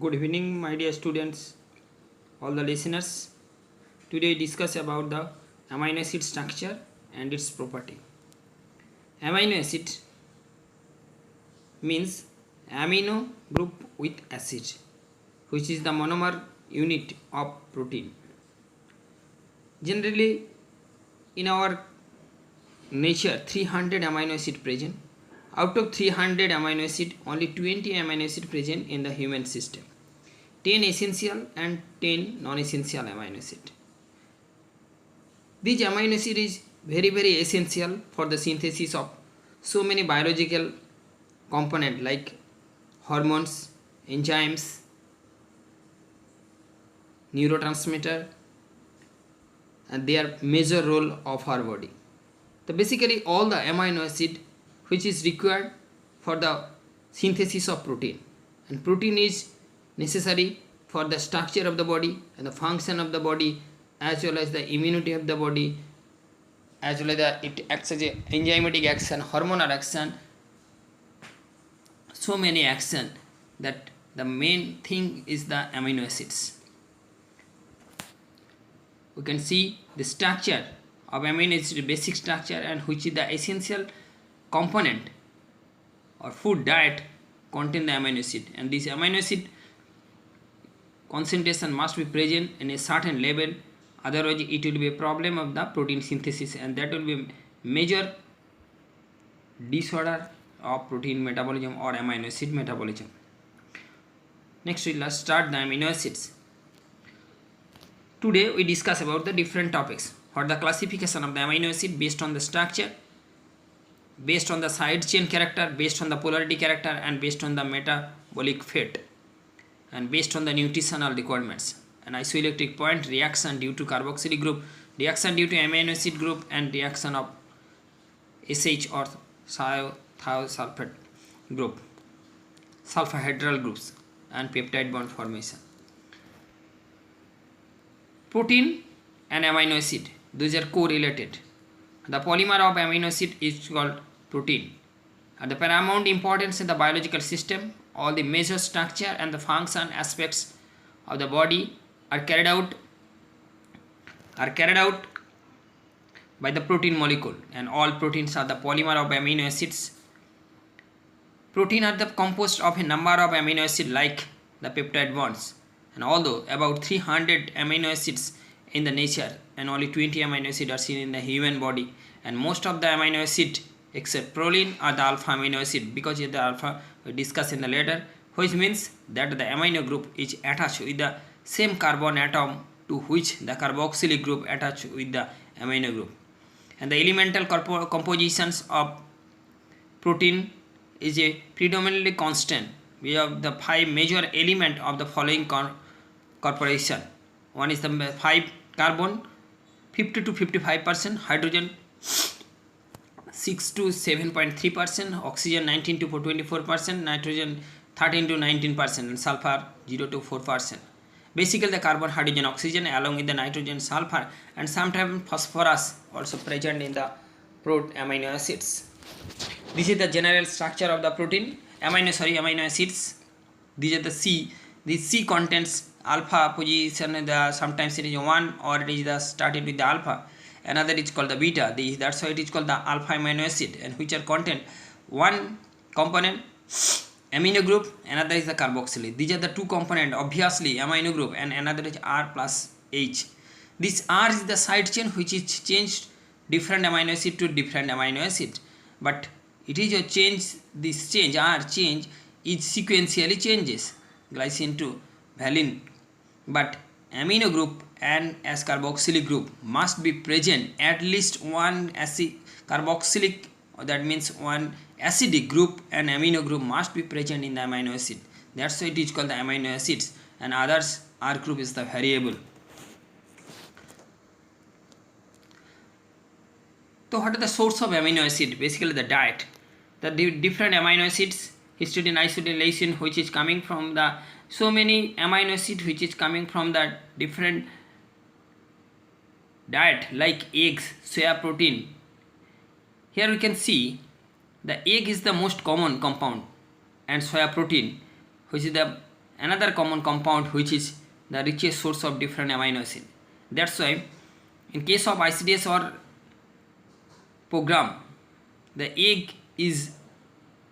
Good evening, my dear students, all the listeners. Today, discuss about the amino acid structure and its property. Amino acid means amino group with acid, which is the monomer unit of protein. Generally, in our nature, 300 amino acid present. Out of 300 amino acid, only 20 amino acid present in the human system. 10 essential and 10 non-essential amino acid. This amino acid is very essential for the synthesis of so many biological components like hormones, enzymes, neurotransmitter, and their major role of our body. So basically all the amino acid which is required for the synthesis of protein, and protein is necessary for the structure of the body and the function of the body, as well as the immunity of the body, as well as it acts as a enzymatic action, hormonal action, so many action, that the main thing is the amino acids. We can see the structure of amino acid, basic structure, and which is the essential component or food diet contain the amino acid, and this amino acid concentration must be present in a certain level, otherwise it will be a problem of the protein synthesis, and that will be a major disorder of protein metabolism or amino acid metabolism. Next we will start the amino acids. Today we discuss about the different topics. For the classification of the amino acid based on the structure, based on the side chain character, based on the polarity character, and based on the metabolic fate, and based on the nutritional requirements. An isoelectric point, reaction due to carboxylic group, reaction due to amino acid group, and reaction of SH or thiosulfate group, sulfahydryl groups, and peptide bond formation. Protein and amino acid, those are correlated. The polymer of amino acid is called protein. At the paramount importance in the biological system, all the major structure and the function aspects of the body are carried out by the protein molecule, and all proteins are the polymer of amino acids. Protein are the composed of a number of amino acids like the peptide bonds, and although about 300 amino acids in the nature and only 20 amino acids are seen in the human body, and most of the amino acid except proline are the alpha amino acid, because the alpha we discuss in the later, which means that the amino group is attached with the same carbon atom to which the carboxylic group attached with the amino group. And the elemental compositions of protein is a predominantly constant. We have the 5 major element of the following corporation. One is the 5 carbon, 50 to 55%, hydrogen 6 to 7.3%, oxygen 19 to 24%, nitrogen 13 to 19%, and sulfur 0 to 4%. Basically the carbon, hydrogen, oxygen along with the nitrogen, sulfur, and sometimes phosphorus also present in the amino acids. This is the general structure of the protein. Amino acids. These are the C. This C contains alpha position, sometimes it is 1 or it is started with the alpha. Another is called the beta. That's why it is called the alpha amino acid, and which are content one component amino group, another is the carboxylic. These are the two component, obviously amino group, and another is R plus H. This R is the side chain which is changed different amino acid to different amino acid, but it is a change, this change R change is sequentially changes glycine to valine, but amino group and as carboxylic group must be present at least one acid carboxylic, that means one acidic group and amino group must be present in the amino acid. That's why it is called the amino acids, and others R group is the variable. So what are the source of amino acid? Basically the diet. The different amino acids, histidine, isoleucine, leucine, which is coming from the so many amino acid which is coming from the different diet like eggs, soya protein. Here we can see the egg is the most common compound, and soya protein, which is the another common compound which is the richest source of different amino acid. That's why in case of ICDS or program, the egg is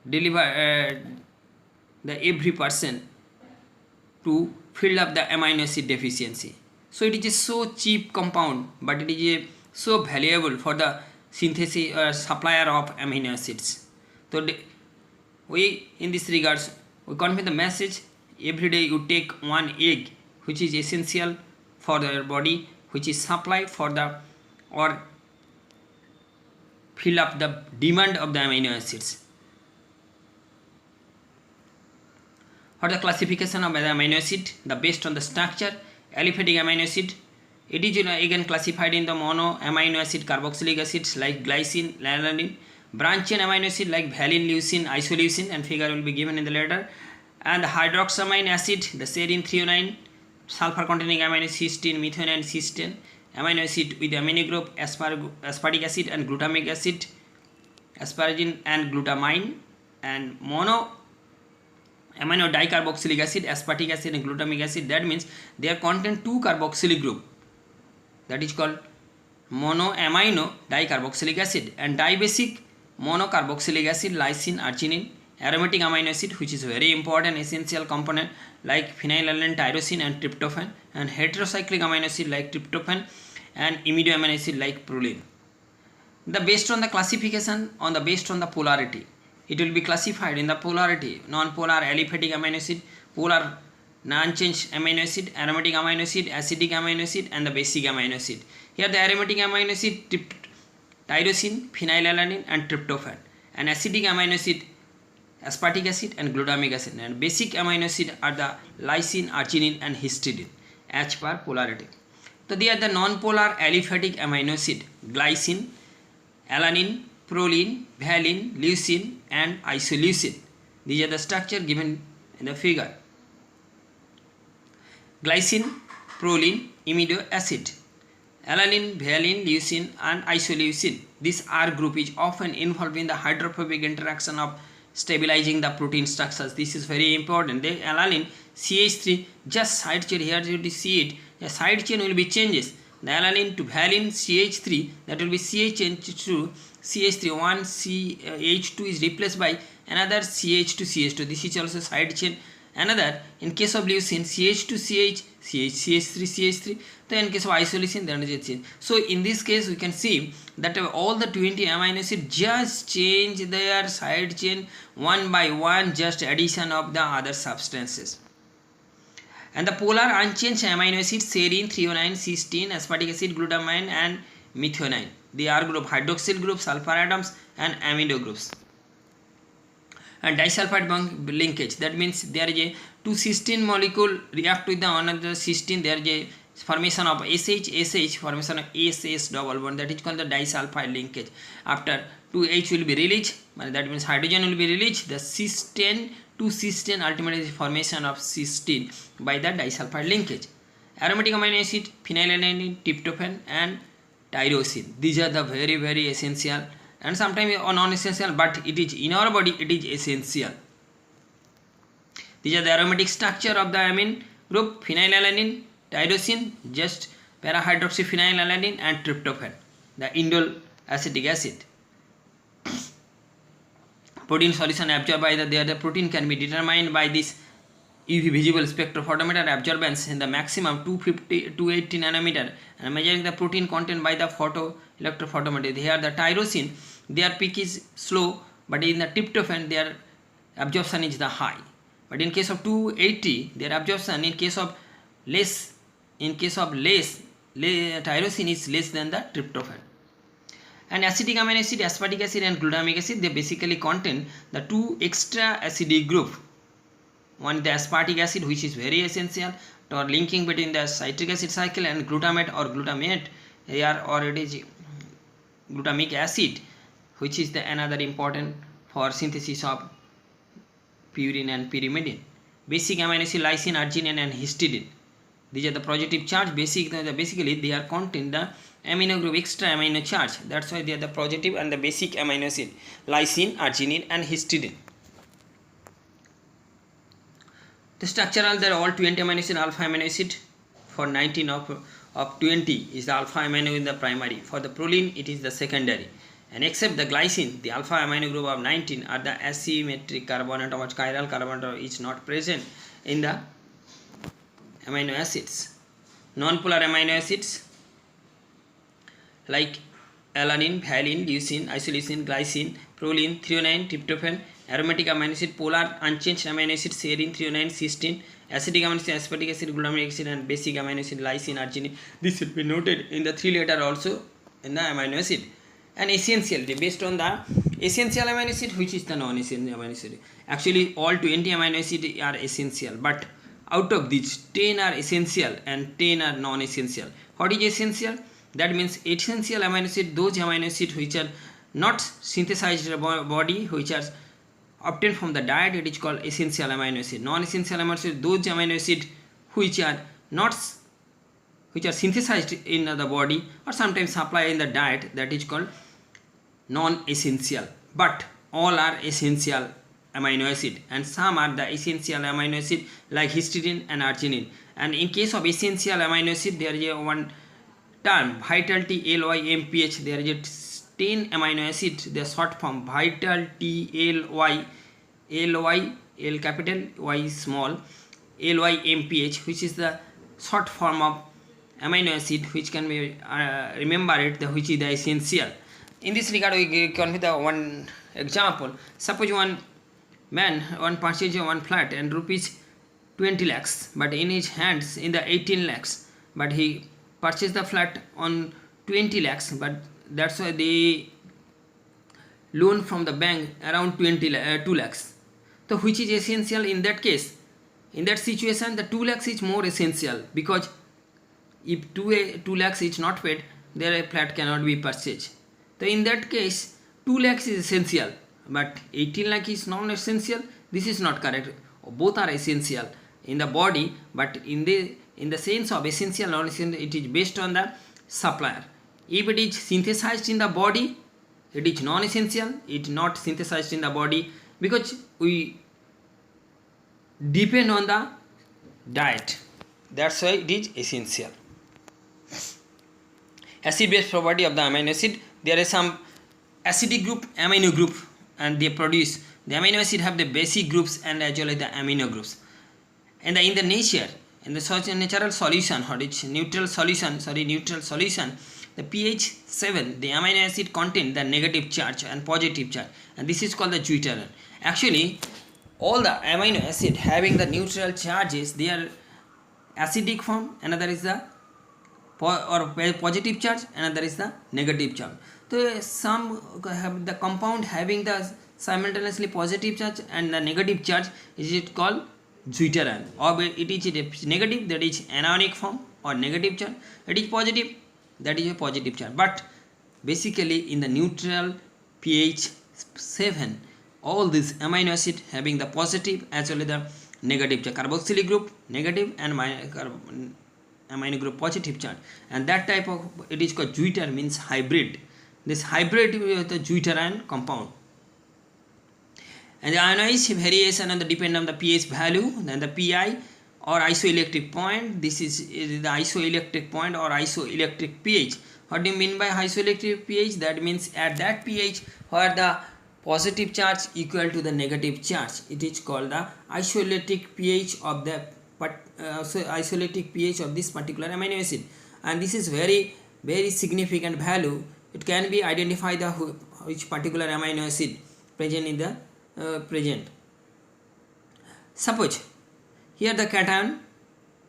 delivered the every person to fill up the amino acid deficiency. So it is a so cheap compound, but it is a so valuable for the synthesis or supplier of amino acids. So we in this regards we convey the message: every day you take one egg which is essential for your body, which is supplied for the or fill up the demand of the amino acids. For the classification of the amino acid, the based on the structure, aliphatic amino acid, it is again classified in the mono amino acid carboxylic acids like glycine, alanine, branch chain amino acid like valine, leucine, isoleucine, and figure will be given in the later, and the hydroxamine acid, the serine, threonine, sulfur containing amino cysteine, methionine, cysteine, amino acid with amino group aspartic acid and glutamic acid, asparagine and glutamine, and mono amino dicarboxylic acid, aspartic acid and glutamic acid. That means they are contain two carboxylic group, that is called monoamino dicarboxylic acid, and dibasic monocarboxylic acid, lysine, arginine, aromatic amino acid which is very important essential component like phenylalanine, tyrosine and tryptophan, and heterocyclic amino acid like tryptophan and imido amino acid like proline. The based on the classification on the based on the polarity, it will be classified in the polarity: non-polar aliphatic amino acid, polar non-changed amino acid, aromatic amino acid, acidic amino acid, and the basic amino acid. Here the aromatic amino acid tyrosine, phenylalanine and tryptophan, and acidic amino acid aspartic acid and glutamic acid, and basic amino acid are the lysine, arginine and histidine as per polarity. So they are the non-polar aliphatic amino acid: glycine, alanine, proline, valine, leucine and isoleucine. These are the structure given in the figure. Glycine, proline, imido acid, alanine, valine, leucine and isoleucine. This R group is often involved in the hydrophobic interaction of stabilizing the protein structures. This is very important. The alanine CH3 just side chain, here you see it, the side chain will be changes. The alanine to valine CH3, that will be CH2 CH3, one CH2 is replaced by another CH2 CH2. This is also side chain. Another, in case of leucine, CH2 CH, CH3 CH3. Then in case of isoleucine, then it is change. So in this case we can see that all the 20 amino acids just change their side chain one by one, just addition of the other substances. And the polar unchanged amino acids: serine, threonine, cysteine, aspartic acid, glutamine and methionine. They are group hydroxyl group, sulfur atoms and amido groups. And disulfide bond linkage, that means there is a two cysteine molecule react with the another cysteine, there is a formation of SH formation of SS double bond, that is called the disulfide linkage. After 2H will be released, that means hydrogen will be released, the cysteine to cysteine ultimately formation of cysteine by the disulfide linkage. Aromatic amino acid: phenylalanine, tryptophan and tyrosine. These are the very essential and sometimes non-essential, but it is in our body it is essential. These are the aromatic structure of the amine group: phenylalanine, tyrosine, just para-hydroxyphenylalanine and tryptophan, the indole acetic acid. Protein solution absorbed by the protein can be determined by this UV visible spectrophotometer absorbance in the maximum 280 nanometer, and measuring the protein content by the photoelectrophotometer. Here the tyrosine, their peak is slow, but in the tryptophan their absorption is the high. But in case of 280, their absorption in case of less tyrosine is less than the tryptophan. And acidic amino acid, aspartic acid and glutamic acid, they basically contain the two extra acidic group. One is the aspartic acid, which is very essential for linking between the citric acid cycle, and glutamate or glutamate here, or it is glutamic acid, which is the another important for synthesis of purine and pyrimidine. Basic amino acid: lysine, arginine and histidine. These are the positive charge. Basically they are contain the amino group extra amino charge. That's why they are the positive and the basic amino acid: lysine, arginine and histidine. The structural, there are all 20 amino acid, alpha amino acid. For 19 of 20 is the alpha amino in the primary. For the proline, it is the secondary. And except the glycine, the alpha amino group of 19 are the asymmetric carbon atom, or chiral carbon atom is not present in the amino acids. Non-polar amino acids like alanine, valine, leucine, isoleucine, glycine, proline, threonine, tryptophan. Aromatic amino acid, polar unchanged amino acid, serine, threonine, cysteine. Acidic amino acid, aspartic acid, glutamic acid, and basic amino acid, lysine, arginine. This should be noted in the 3 letter also in the amino acid. And essentiality, based on the essential amino acid, which is the non-essential amino acid. Actually, all 20 amino acid are essential, but out of these 10 are essential and 10 are non-essential. What is essential? That means essential amino acid, those amino acids which are not synthesized in the body, which are obtained from the diet, it is called essential amino acid. Non-essential amino acid, those amino acids which are not, which are synthesized in the body or sometimes supplied in the diet, that is called non-essential. But all are essential amino acid, and some are the essential amino acid like histidine and arginine. And in case of essential amino acid, there is a one term vitality LYMPH. There is a 10 amino acid, the short form vital TLY, LY, L capital, Y small, LYMPH, which is the short form of amino acid, which can be remember it, which is the essential. In this regard, we can with the one example. Suppose one purchase one flat and rupees 20 lakhs, but in his hands in the 18 lakhs, but he purchased the flat on 20 lakhs, but that's why they loan from the bank around 2 lakhs. So which is essential in that case? In that situation, the 2 lakhs is more essential, because if 2 lakhs is not paid, their flat cannot be purchased. So in that case, 2 lakhs is essential, but 18 lakh is non-essential. This is not correct. Both are essential in the body, but in the sense of essential non-essential, it is based on the supplier. If it is synthesized in the body, it is non-essential. It is not synthesized in the body because we depend on the diet. That's why it is essential. Acid-base property of the amino acid. There is some acidic group, amino group, and they produce the amino acid have the basic groups and as well as the amino groups. And in the nature, in the natural solution, or its neutral solution, the pH 7, the amino acid contain the negative charge and positive charge, and this is called the deuteron. Actually, all the amino acid having the neutral charges, they are acidic form, another is the positive charge, another is the negative charge. So some have the compound having the simultaneously positive charge and the negative charge, is it called deuteron, or it is negative, that is anionic form, or negative charge, it is positive, that is a positive charge. But basically in the neutral pH 7, all these amino acid having the positive as well as the negative charge. Carboxylic group negative and amino group positive charge, and that type of, it is called deuter, means hybrid. This hybrid with the deuteron compound. And the ionized variation on the depend on the pH value, then the pi or isoelectric point. This is the isoelectric point or isoelectric pH. What do you mean by isoelectric pH? That means at that pH where the positive charge equal to the negative charge, it is called the isoelectric pH of the isoelectric pH of this particular amino acid. And this is very significant value. It can be identified the which particular amino acid present in the present. Suppose here the cation,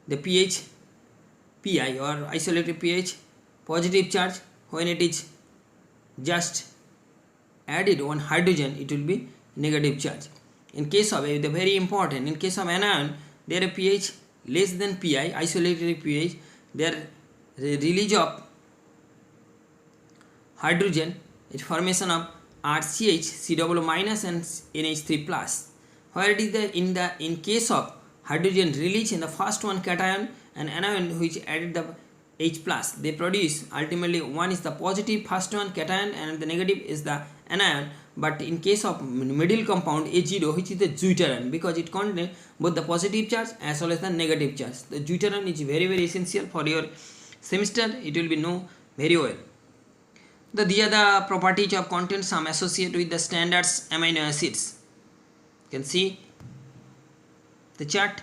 the pH pi or isoelectric pH positive charge, when it is just added one hydrogen, it will be negative charge. In case of the very important, in case of anion, their pH less than pi, isoelectric pH, their release of hydrogen is formation of RCH, COO minus and NH3 plus. Where it is the in case of hydrogen release in the first one cation and anion which added the H plus. They produce ultimately, one is the positive first one cation and the negative is the anion. But in case of middle compound H0, which is the deuteron, because it contains both the positive charge as well as the negative charge. The deuteron is very essential for your semester. It will be know very well. These are the properties of content some associated with the standards amino acids. You can see the chart.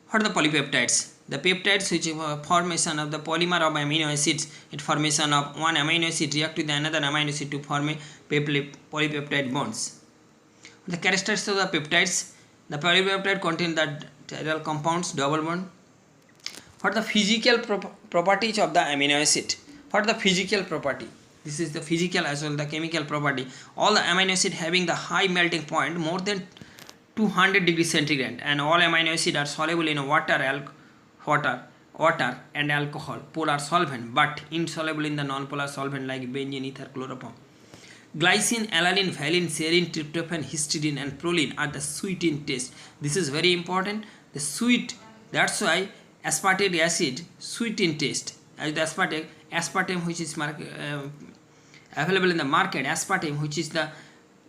What are the polypeptides? The peptides which formation of the polymer of amino acids, it formation of one amino acid react with another amino acid to form a polypeptide bonds. The characteristics of the peptides, the polypeptide contain the chiral compounds double bond. What are the physical properties of the amino acid? What are the physical property? This is the physical as well the chemical property. All the amino acid having the high melting point more than 200 degrees centigrade, and all amino acids are soluble in water and alcohol polar solvent, but insoluble in the non-polar solvent like benzene, ether, chloroform. Glycine, alanine, valine, serine, tryptophan, histidine and proline are the sweet in taste. This is very important. The sweet, that's why aspartic acid sweet in taste. As the aspartame which is available in the market, aspartame which is the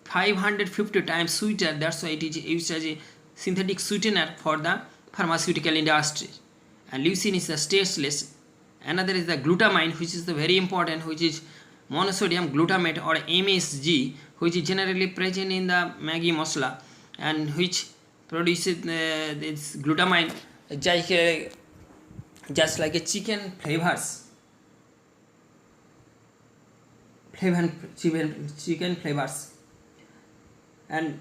550 times sweeter, that's why it is used as a synthetic sweetener for the pharmaceutical industry. And leucine is the tasteless. Another is the glutamine, which is the very important, which is monosodium glutamate or MSG, which is generally present in the Maggi masala and which produces this glutamine just like a chicken chicken flavors. And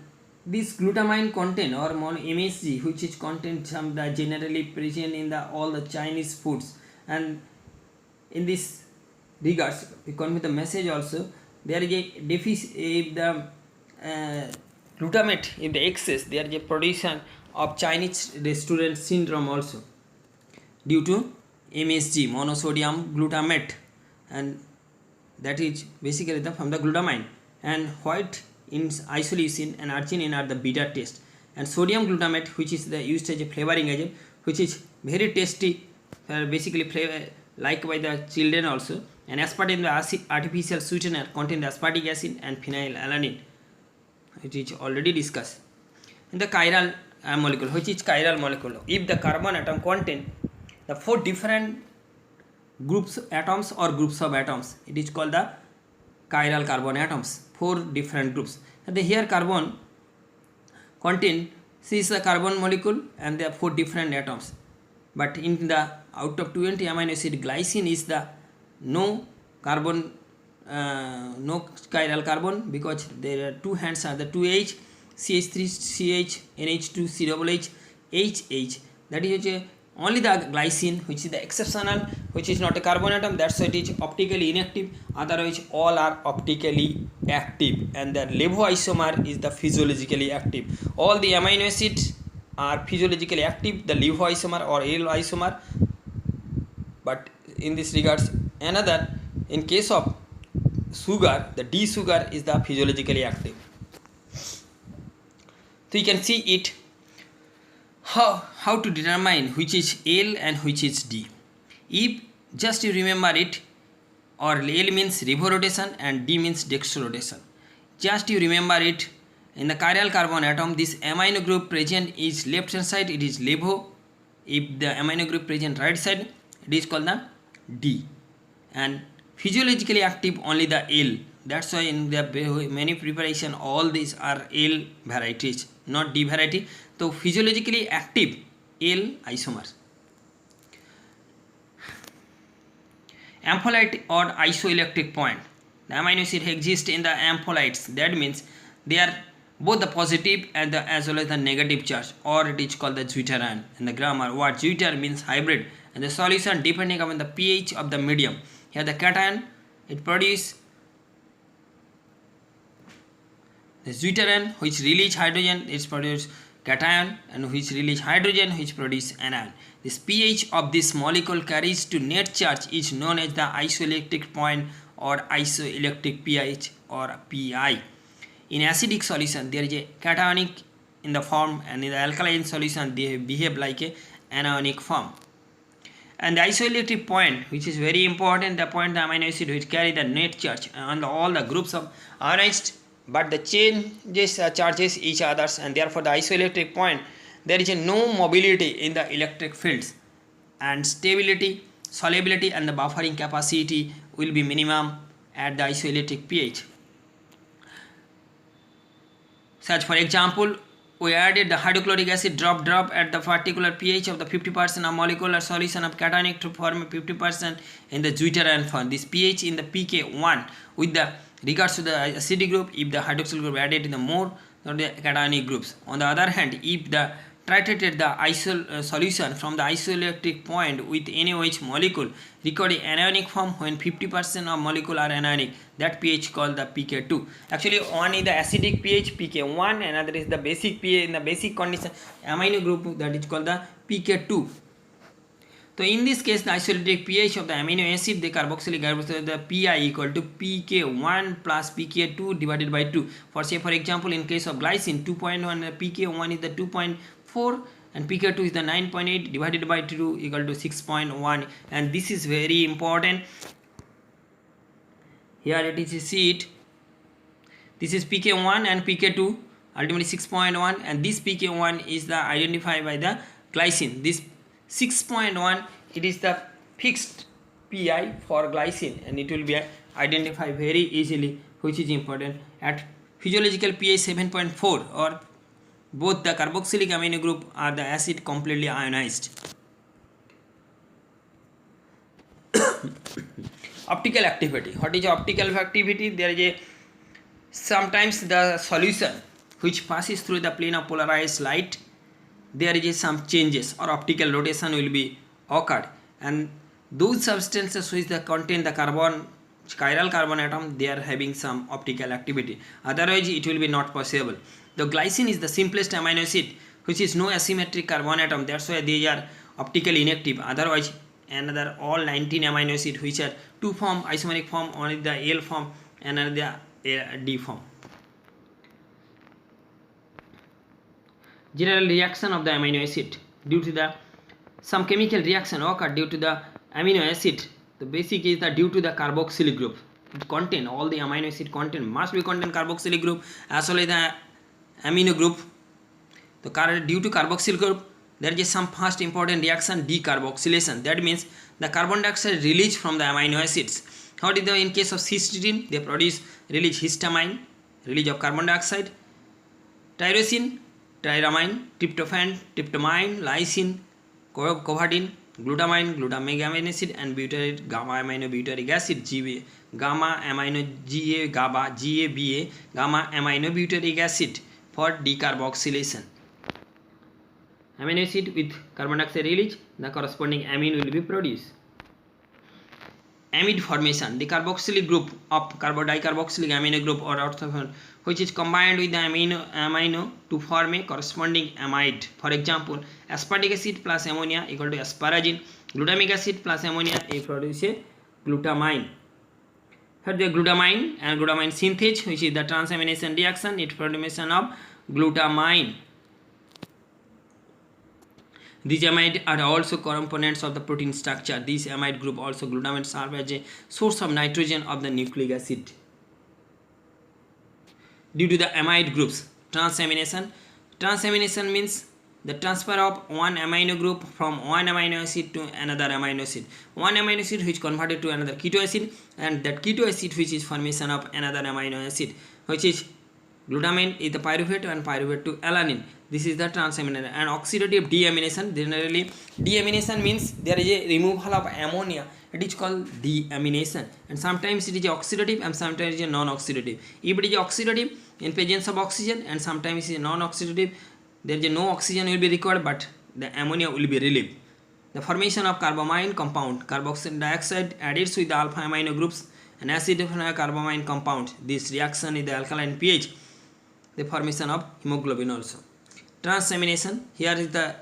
this glutamine content or MSG, which is content some that generally present in the all the Chinese foods, and in this regards we convey the message also there is a deficit if the glutamate, if the excess, there is a production of Chinese restaurant syndrome also due to MSG, monosodium glutamate, and that is basically from the glutamine. And white in isoleucine and arginine are the bitter taste, and sodium glutamate, which is the used as a flavoring agent, which is very tasty, basically flavor like by the children also. And aspartame, the artificial sweetener, contain the aspartic acid and phenylalanine, which is already discussed. And the chiral molecule, which is chiral molecule, if the carbon atom contain the 4 different groups atoms or groups of atoms, it is called the chiral carbon atoms. 4 different groups. And here carbon contain, C is the carbon molecule and there are 4 different atoms. But in the out of 20 amino acid, glycine is the no carbon, no chiral carbon, because there are 2 hands are the 2H, CH3CH, NH2, CHH, HH. That is only the glycine which is the exceptional, which is not a carbon atom, that's why it is optically inactive. Otherwise all are optically active, and the levoisomer is the physiologically active. All the amino acids are physiologically active, the levoisomer or L isomer. But in this regards, another, in case of sugar, the D sugar is the physiologically active. So you can see it how to determine which is L and which is D. If just you remember it, or L means revo-rotation and D means dextro-rotation. Just you remember it, in the chiral carbon atom, this amino group present is left hand side, it is levo. If the amino group present right side, it is called the D. And physiologically active only the L. That's why in the many preparation all these are L varieties, not D variety. So physiologically active L isomers. Ampholyte or isoelectric point. The amino acid exists in the ampholytes. That means they are both the positive and the as well as the negative charge, or it is called the deuteron. In the grammar, what deuter means hybrid, and the solution depending upon the pH of the medium. Here the cation, it produces the deuteron which release hydrogen, it produces cation, and which release hydrogen which produce anion. This pH of this molecule carries to net charge is known as the isoelectric point or isoelectric pH or Pi. In acidic solution there is a cationic in the form, and in the alkaline solution they behave like a anionic form. And the isoelectric point, which is very important, the point the amino acid which carry the net charge on all the groups of ionized, but the changes charges each others, and therefore the isoelectric point, there is no mobility in the electric fields, and stability, solubility and the buffering capacity will be minimum at the isoelectric pH. Such, for example, we added the hydrochloric acid drop at the particular pH of the 50% of molecular solution of cationic to form 50% in the deuterium form. This pH in the pK1 with the regards to the acidic group, if the hydroxyl group added in the more than the cationic groups. On the other hand, if the titrated the solution from the isoelectric point with NaOH molecule recording anionic form when 50% of molecule are anionic, that pH called the pK2. Actually, one is the acidic pH pK1, another is the basic pH in the basic condition amino group, that is called the pK2. So in this case, the isoelectric pH of the amino acid, the carboxylic acid, the Pi equal to pK1 plus pK2 divided by 2. For example, in case of glycine, 2.1, pK1 is the 2.4 and pK2 is the 9.8 divided by 2 equal to 6.1, and this is very important. Here it is, see it. This is pK1 and pK2, ultimately 6.1, and this pK1 is the identified by the glycine. This 6.1, it is the fixed Pi for glycine, and it will be identified very easily, which is important. At physiological pH 7.4, or both the carboxylic amino group are the acid completely ionized. Optical activity. What is optical activity? There is a sometimes the solution which passes through the plane of polarized light, there is some changes or optical rotation will be occurred, and those substances which contain the chiral carbon atom, they are having some optical activity, otherwise it will be not possible. The glycine is the simplest amino acid which is no asymmetric carbon atom, that's why they are optically inactive. Otherwise another all 19 amino acid which are two form isomeric form, one is the L form, another the D form. General reaction of the amino acid due to the some chemical reaction occur due to the amino acid. The basic is that due to the carboxylic group, it contain all the amino acid must be contain carboxylic group as well as the amino group. The due to carboxyl group, there is some first important reaction, decarboxylation. That means the carbon dioxide released from the amino acids. How did in case of cysteine, they release histamine, release of carbon dioxide, tyrosine, tyramine, tryptophan, tryptamine, lysine, covadine, glutamine, glutamic amino acid, and butyric gamma amino butyric acid, gamma amino GABA, gamma amino butyric acid for decarboxylation. Amino acid with carbon dioxide release, the corresponding amine will be produced. Amide formation, the carboxylic group of dicarboxylic amino group or orthophenol which is combined with the amino to form a corresponding amide. For example, aspartic acid plus ammonia equal to asparagine, glutamic acid plus ammonia produces glutamine. Here the glutamine and glutamine synthase, which is the transamination reaction, it formation of glutamine. These amide are also components of the protein structure. This amide group also glutamate serve as a source of nitrogen of the nucleic acid. Due to the amide groups, transamination means the transfer of one amino group from one amino acid to another amino acid. One amino acid which converted to another keto acid, and that keto acid which is formation of another amino acid, which is glutamine is the pyruvate and pyruvate to alanine. This is the transamination. And oxidative deamination, generally deamination means there is a removal of ammonia, it is called deamination, and sometimes it is oxidative and sometimes it is non-oxidative. If it is oxidative in presence of oxygen, and sometimes it is non-oxidative, there is no oxygen will be required but the ammonia will be relieved. The formation of carbamine compound, carboxylic dioxide adds with the alpha amino groups and acid carbamine compound. This reaction is the alkaline pH, the formation of hemoglobin also. Transamination, here is the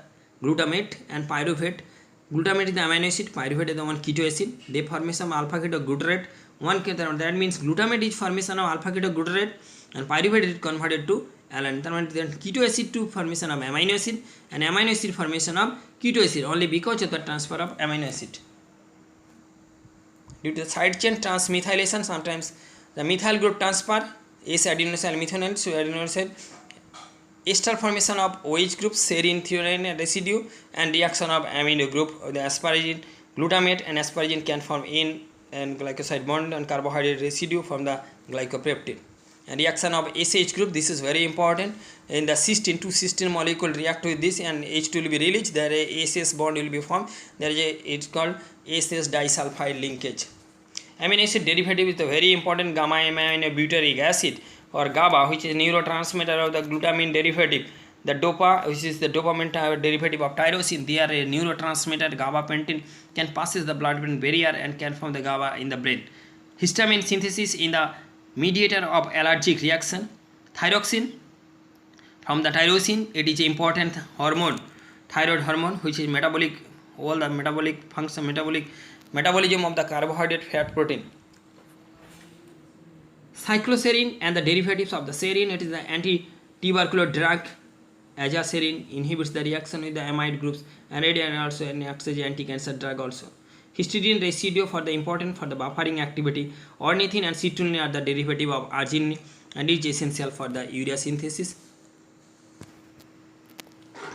glutamate and pyruvate. Glutamate is the amino acid, pyruvate is the one keto acid. They formation of alpha ketoglutarate. That means glutamate is formation of alpha ketoglutarate and pyruvate is converted to alanine. Then keto acid to formation of amino acid, and amino acid formation of keto acid only because of the transfer of amino acid. Due to the side chain transmethylation, sometimes the methyl group transfer S-adenosyl methionine to adenosyl, ester formation of OH group, serine threonine residue, and reaction of amino group of the asparagine, glutamate and asparagine can form N and glycoside bond and carbohydrate residue from the glycopeptide. And reaction of SH group, this is very important. In the cysteine, two cysteine molecule react with this and H2 will be released. There a SS bond will be formed. There is a, it's called SS disulfide linkage. Amino acid derivative is a very important gamma amino butyric acid or GABA, which is neurotransmitter of the glutamine derivative. The DOPA, which is the dopamine derivative of tyrosine, they are a neurotransmitter. Gabapentin can passes the blood-brain barrier and can form the GABA in the brain. Histamine synthesis in the mediator of allergic reaction. Thyroxine from the tyrosine, it is an important hormone, thyroid hormone, which is metabolic, all the metabolic function, metabolism of the carbohydrate, fat, protein. Cycloserine and the derivatives of the serine, it is the anti-tubercular drug. Azaserine inhibits the reaction with the amide groups, and radian also an anti-cancer drug also. Histidine residue for the important for the buffering activity. Ornithine and citrulline are the derivative of arginine and is essential for the urea synthesis.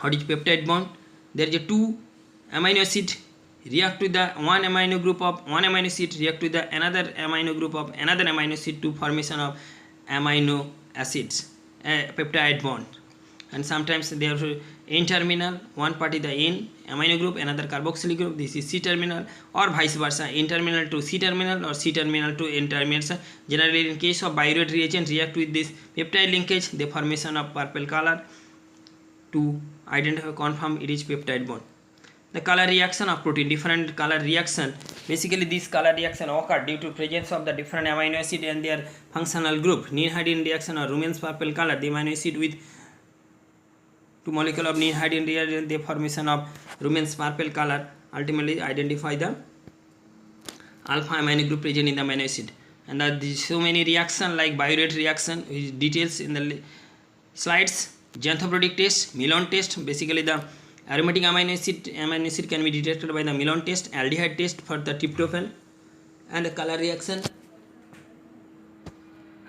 What is peptide bond? There is a two amino acid react with the one amino group of one amino acid react with the another amino group of another amino acid to formation of amino acids, peptide bond. And sometimes they are N-terminal, one part is the N amino group, another carboxylic group, this is C-terminal, or vice versa, N-terminal to C-terminal or C-terminal to N-terminal. Generally in case of biuret reagent react with this peptide linkage, the formation of purple color to identify confirm it is peptide bond. The color reaction of protein, different color reaction, basically this color reaction occur due to presence of the different amino acid and their functional group. Near-hydrogen reaction or Rummen's purple color, the amino acid with two molecule of near-hydrogen reagent, the formation of Rummen's purple color ultimately identify the alpha amino group present in the amino acid. And so many reaction like biuret reaction, which details in the slides. Xanthoprotic test, Milon test, basically the aromatic amino acid can be detected by the Milon test, aldehyde test for the tryptophan, and the color reaction.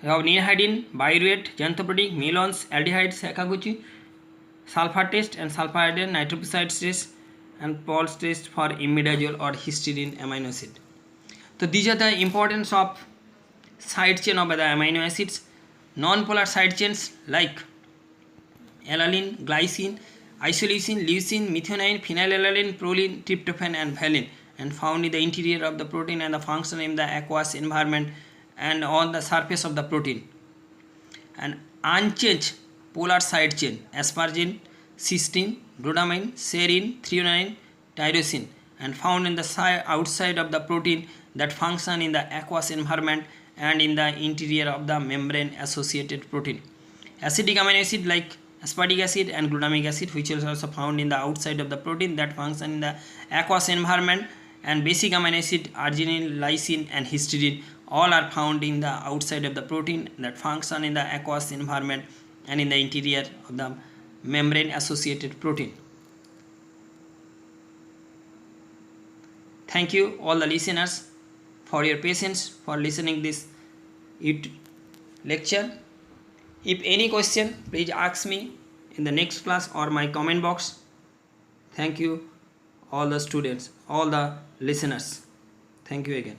You have near-hydrogen, biuret, xanthoprotic, Milons, aldehyde, Sakaguchi, sulfur test and sulfur iodine, nitroprusside test, and Paul's test for imidazole or histidine amino acid. So these are the importance of side chain of the amino acids. Non-polar side chains like alanine, glycine, isoleucine, leucine, methionine, phenylalanine, proline, tryptophan, and valine, and found in the interior of the protein and the function in the aqueous environment and on the surface of the protein. And unchanged polar side chain, asparagine, cysteine, glutamine, serine, threonine, tyrosine, and found in the outside of the protein that function in the aqueous environment and in the interior of the membrane associated protein. Acidic amino acid like aspartic acid and glutamic acid, which is also found in the outside of the protein that function in the aqueous environment, and basic amino acid arginine, lysine, and histidine, all are found in the outside of the protein that function in the aqueous environment and in the interior of the membrane associated protein. Thank you all the listeners for your patience for listening this lecture. If any question, please ask me in the next class or my comment box. Thank you all the students, all the listeners. Thank you again.